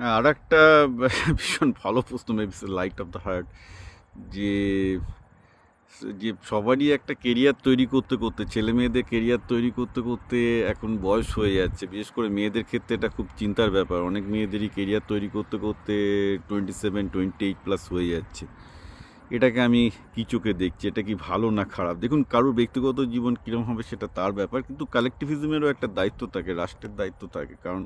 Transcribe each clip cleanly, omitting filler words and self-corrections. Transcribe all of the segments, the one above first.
হ্যাঁ, আরেকটা ভীষণ ভালো প্রশ্ন maybe light off the heart যে যে সবারই একটা কেরিয়ার তৈরি করতে করতে ছেলে মেয়েদের কেরিয়ার তৈরি করতে করতে এখন বয়স হয়ে যাচ্ছে। বিশেষ করে মেয়েদের ক্ষেত্রে এটা খুব চিন্তার ব্যাপার। অনেক মেয়েদেরই কেরিয়ার তৈরি করতে করতে 27-28+ হয়ে যাচ্ছে। এটাকে আমি কি চোখে দেখছি, এটা কি ভালো না খারাপ? দেখুন, কারোর ব্যক্তিগত জীবন কীরকম হবে সেটা তার ব্যাপার, কিন্তু কালেকটিভিজমেরও একটা দায়িত্ব থাকে, রাষ্ট্রের দায়িত্ব থাকে। কারণ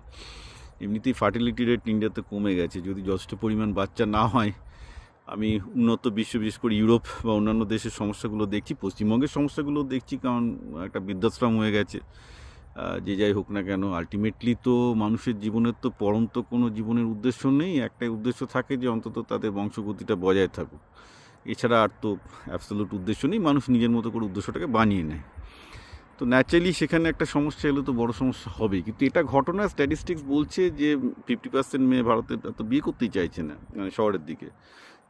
এমনিতেই ফার্টিলিটি রেট ইন্ডিয়াতে কমে গেছে। যদি যথেষ্ট পরিমাণ বাচ্চা না হয়, আমি উন্নত বিশ্ব বিশেষ করে ইউরোপ বা অন্যান্য দেশের সমস্যাগুলো দেখছি, পশ্চিমবঙ্গের সমস্যাগুলো দেখছি। কারণ একটা বৃদ্ধাশ্রম হয়ে গেছে। যে যাই হোক না কেন, আলটিমেটলি তো মানুষের জীবনের তো পরন্ত কোনো জীবনের উদ্দেশ্য নেই। একটাই উদ্দেশ্য থাকে যে অন্তত তাদের বংশগতিটা বজায় থাকুক। এছাড়া আর তো অ্যাবসলিউট উদ্দেশ্য নেই। মানুষ নিজের মতো করে উদ্দেশ্যটাকে বানিয়ে নেয়। তো ন্যাচারালি সেখানে একটা সমস্যা এলে তো বড় সমস্যা হবেই। কিন্তু এটা ঘটনা, স্ট্যাটিস্টিক্স বলছে যে 50% মেয়ে ভারতে তো বিয়ে করতেই চাইছে না, মানে শহরের দিকে।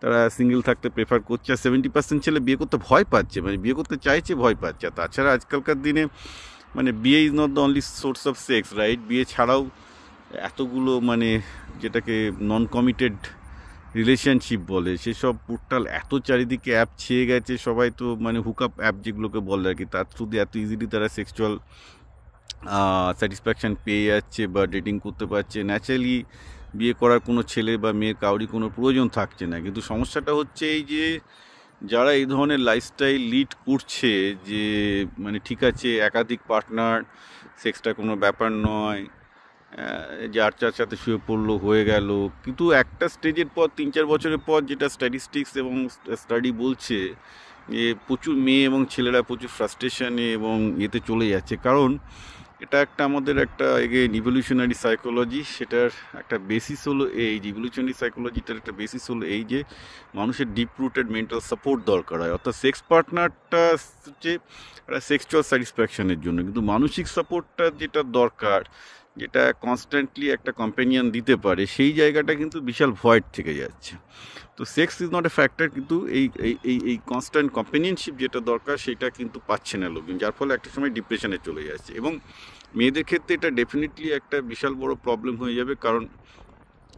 তারা সিঙ্গেল থাকতে প্রেফার করছে। আর 70% ছেলে বিয়ে করতে ভয় পাচ্ছে, মানে বিয়ে করতে চাইছে, ভয় পাচ্ছে। আর তাছাড়া আজকালকার দিনে মানে বিয়ে is not the only source of sex, right? বিয়ে ছাড়াও এতগুলো মানে যেটাকে নন কমিটেড রিলেশনশিপ বলে, সেসব পোর্টাল এত চারিদিকে অ্যাপ ছেয়ে গেছে। সবাই তো মানে হুকআপ অ্যাপ যেগুলোকে বলে আর কি, তার থ্রুতে এত ইজিলি তারা সেক্সুয়াল স্যাটিসফ্যাকশান পেয়ে যাচ্ছে বা ডেটিং করতে পারছে। ন্যাচারালি বিয়ে করার কোনো ছেলে বা মেয়ের কাউরি কোনো প্রয়োজন থাকছে না। কিন্তু সমস্যাটা হচ্ছে এই যে যারা এই ধরনের লাইফস্টাইল লিড করছে, যে মানে ঠিক আছে একাধিক পার্টনার, সেক্সটা কোনো ব্যাপার নয়, যার যার সাথে শুয়ে পড়লো, হয়ে গেল। কিন্তু একটা স্টেজের পর 3-4 বছরের পর, যেটা স্ট্যাটিস্টিক্স এবং স্টাডি বলছে, যে প্রচুর মেয়ে এবং ছেলেরা প্রচুর ফ্রাস্ট্রেশনে এবং এতে চলে যাচ্ছে। কারণ এটা একটা আমাদের একটা এগেইন ইভলিউশনারি সাইকোলজি। সেটার একটা বেসিস হলো এই ইভলিউশনারি সাইকোলজিটার একটা বেসিস হলো এই যে মানুষের ডিপ রুটেড মেন্টাল সাপোর্ট দরকার হয়। অর্থাৎ সেক্স পার্টনারটা হচ্ছে একটা সেক্সুয়াল স্যাটিসফ্যাকশনের জন্য, কিন্তু মানসিক সাপোর্টটা যেটা দরকার, যেটা কনস্ট্যান্টলি একটা কম্পেনিয়ন দিতে পারে, সেই জায়গাটা কিন্তু বিশাল ভয়েড থেকে যাচ্ছে। তো sex is not a factor, কিন্তু এই এই এই এই কনস্ট্যান্ট কম্পেনিয়নশিপ যেটা দরকার সেটা কিন্তু পাচ্ছে না লোকজন, যার ফলে একটা সময় ডিপ্রেশনে চলে যাচ্ছে। এবং মেয়েদের ক্ষেত্রে এটা ডেফিনেটলি একটা বিশাল বড় প্রবলেম হয়ে যাবে। কারণ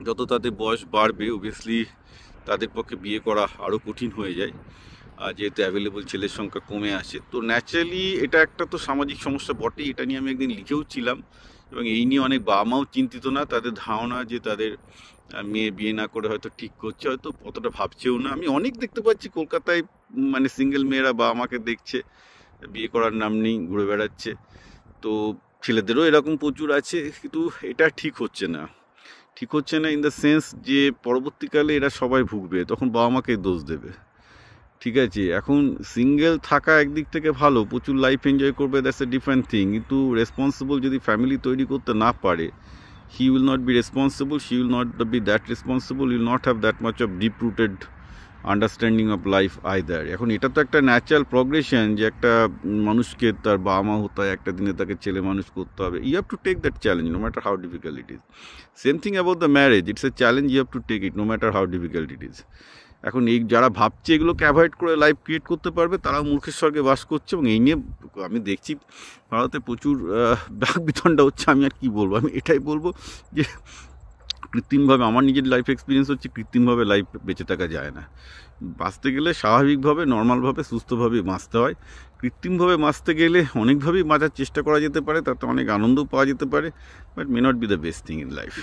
যত তাদের বয়স বাড়বে, অবভিয়াসলি তাদের পক্ষে বিয়ে করা আরও কঠিন হয়ে যায়, যেহেতু অ্যাভেলেবল ছেলের সংখ্যা কমে আসে। তো ন্যাচারালি এটা একটা তো সামাজিক সমস্যা বটেই। এটা নিয়ে আমি একদিন লিখেও ছিলাম, এবং এই নিয়ে অনেক বাবা মাও চিন্তিত না। তাদের ধারণা যে তাদের মেয়ে বিয়ে না করে হয়তো ঠিক করছে, হয়তো অতটা ভাবছেও না। আমি অনেক দেখতে পাচ্ছি কলকাতায়, মানে সিঙ্গেল মেয়েরা বাবা মাকে দেখছে, বিয়ে করার নাম নেই, ঘুরে বেড়াচ্ছে। তো ছেলেদেরও এরকম প্রচুর আছে। কিন্তু এটা ঠিক হচ্ছে না। ঠিক হচ্ছে না ইন দ্য সেন্স যে পরবর্তীকালে এরা সবাই ভুগবে, তখন বাবা মাকে দোষ দেবে। ঠিক আছে, এখন সিঙ্গেল থাকা একদিক থেকে ভালো, প্রচুর লাইফ এনজয় করবে, দ্যাটস এ ডিফারেন্ট থিং। কিন্তু রেসপন্সিবল যদি ফ্যামিলি তৈরি করতে না পারে, he will not be responsible, she will not be that responsible, he will not have that much of deep rooted understanding of life either. এখন এটা তো একটা ন্যাচারাল প্রগ্রেশন যে একটা মানুষকে তার বাবা মা হতে হয়, একটা দিনে তাকে ছেলে মানুষ করতে হবে। You have to take that challenge no matter how difficult it is. Same thing about the marriage, it's a challenge, you have to take it no matter how difficult it is. এখন এই যারা ভাবছে এগুলোকে avoid করে life create করতে পারবে, তারাও মূর্খের স্বর্গে বাস করছে। এবং এই নিয়ে আমি দেখছি ভারতে প্রচুর বাক বিতণ্ডা হচ্ছে। আমি আর কি বলবো, আমি এটাই বলবো যে কৃত্রিমভাবে, আমার নিজের লাইফ এক্সপিরিয়েন্স হচ্ছে, কৃত্রিমভাবে লাইফ বেঁচে থাকা যায় না। বাঁচতে গেলে স্বাভাবিকভাবে, নর্মালভাবে, সুস্থভাবে বাঁচতে হয়। কৃত্রিমভাবে বাঁচতে গেলে অনেকভাবেই বাঁচার চেষ্টা করা যেতে পারে, তাতে অনেক আনন্দও পাওয়া যেতে পারে, but may not be the best thing in life.